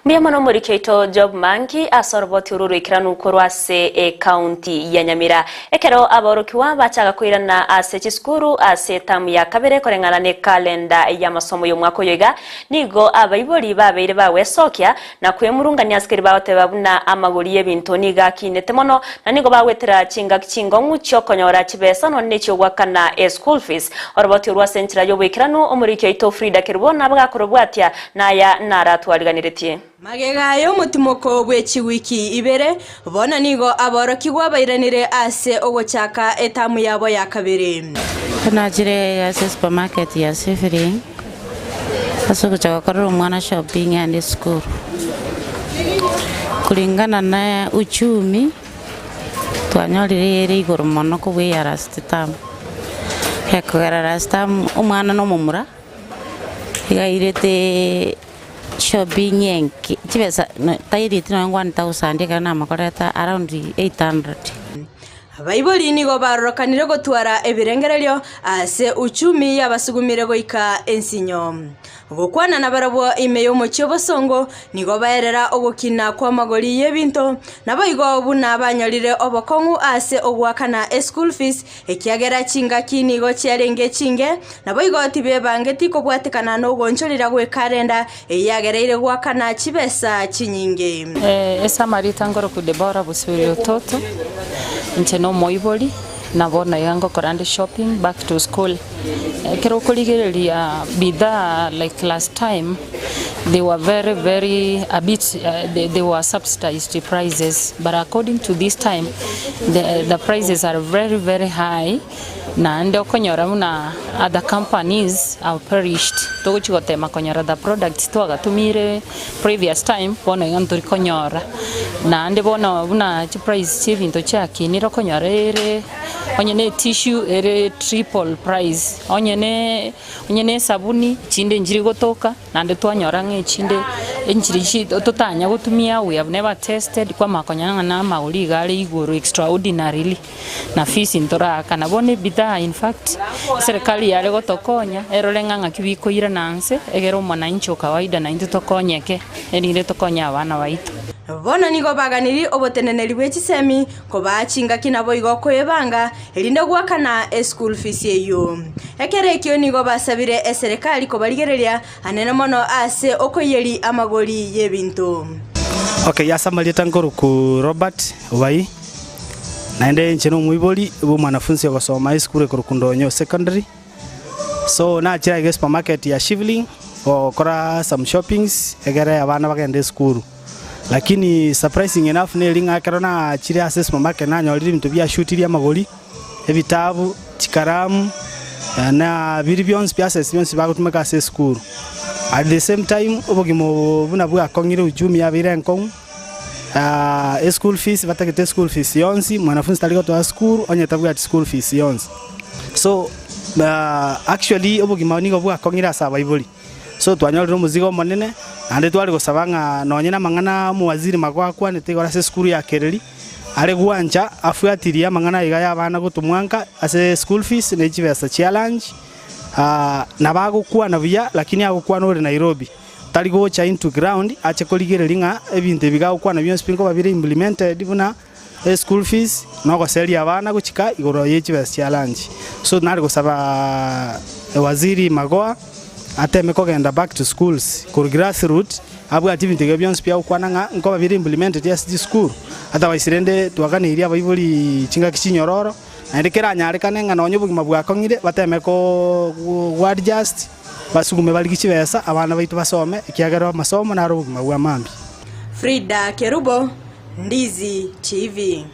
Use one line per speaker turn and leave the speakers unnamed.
Muyamano muri keito job manki asorboti ururu ikiranu korwase county ya Nyamira ekero aborokiwa bachaga kwirana ase chiskuru ase tamu ya kabere korengana ne kalenda ya masomo y'umwaka yoga nigo abayibori babeire bawe sokya na kwemurunganya askeri bawote babuna amaguri y'ebintu niga kinete mono na nigo bawetera kingo ngucyo konyora kibesa none cyo gwakana school fees orboti urwase nchira yo bwikiranu omuri keito Frida Kerubona bwakorobwatya naya naratwaliganiretie
Magega yo mutimoko bwechi wiki ibere bona nigo aboroki gwabairanire ase ogochaka etamu yabo ya kabere
Najire ya supermarket ya Sifiri aso kuchaka kororo mwana shopping and school kulingana na uchumi twanyolire igoro mono kubwe ya rastam hekora rastam umwana no mumura igairete shopping yenki chibesa tayiri tino 1000 kana makoreta around 800
Abayiboli nigo barokanire gotwara ebirengereryo ase uchumi yabasugumire goika ensinyo gokwana na barabo imeyo mochyo bosongo nigo baerera ogokina kwa magori y'ebinto naboigo buna banyolire obokongu ase ogwakana school fees ekiagera chinga kinigo cyarenge chinge naboigo tibe bangeti ko bwatekana no gonchorira gwe kalenda eyagereire gwakana chibesa chinyinge
esa marita ngoro kudebora busubiro toto Ncheno moiboli na bona yango korande shopping back to school kero kuligeria bidhaa like last time they were very a bit they were subsidized prices, but according to this time the prices are very high na ndio konyora muna other companies are perished to chigote makonyora the products to agatumire previous time bona yantori konyora na ndio bona buna price chivinto chaki niro konyora ere onyene tissue ere triple price onyene sabuni chinde njiri gotoka na ndio twanyora ngechinde enjiri totanya gutumia we have never tested kwa makonyanga na mauli gari iguru extraordinarily na fees intora kana bone bidhaa in fact serikali yale gotokonya erolenganga kibiko ira nanse egero mwananchi kawaida na intotokonyeke erire tokonya abana baitu
bona nigo baganiri oboteneneri bw'ekisemi ko bachinga kinabo igoko yebanga erinde gwakana school fees yeyo ekere kyo nigo basabire serikali ko baligereria anene mono ase okoyeri amagori y'ebintu
Okay yasamalita ngoro ku Robert Wai naende ncheno muiboli ubu mwanafunzi yagosoma high school ku Kundonyo secondary so na chira ge supermarket ya Shivling okora some shoppings egere abana bagende school lakini surprising enough nelinga karona chiri ase supermarket nanyoliri bintu bya shutiri amagoli ebitabu chikaramu na biribyons byase byonsi bagutumeka ase school at the same time obogimo buna bwa kongire ujumi yabire nkong school fees batakete school fees yonsi mwanafunzi taliko to school onyetabwa at school fees yonsi so actually obogimo nigo bwa kongire asa baiboli so twanyolira muzigo monene ande twali gusabanga nonyena mangana muwaziri magwakwa netegora se school ya Kereri ale gwanja afuatiria mangana iga yabana gutumwanka ase school fees ne chibesa challenge na bagukwa na buya lakini agukwa no Nairobi tali gocha into ground ache koligerelinga ebinte bigakwa na byonse pinko babire implemented buna school fees no goseli abana guchika igoro ye chibesa challenge so nali gusaba waziri magoa ateme kogenda back to schools ku grassroots abwa activity byonse pya ukwananga nko babiri implemented yes this school otherwise rende twaganiria abayiboli chinga kichinyororo ndikera nyare kanenga nonyo bugima bwakongire bateme ko adjust basugume bali kichibesa abana baitu basome ikiagero masomo na rubugima bwa mambi
Frida Kerubo, Ndizi TV.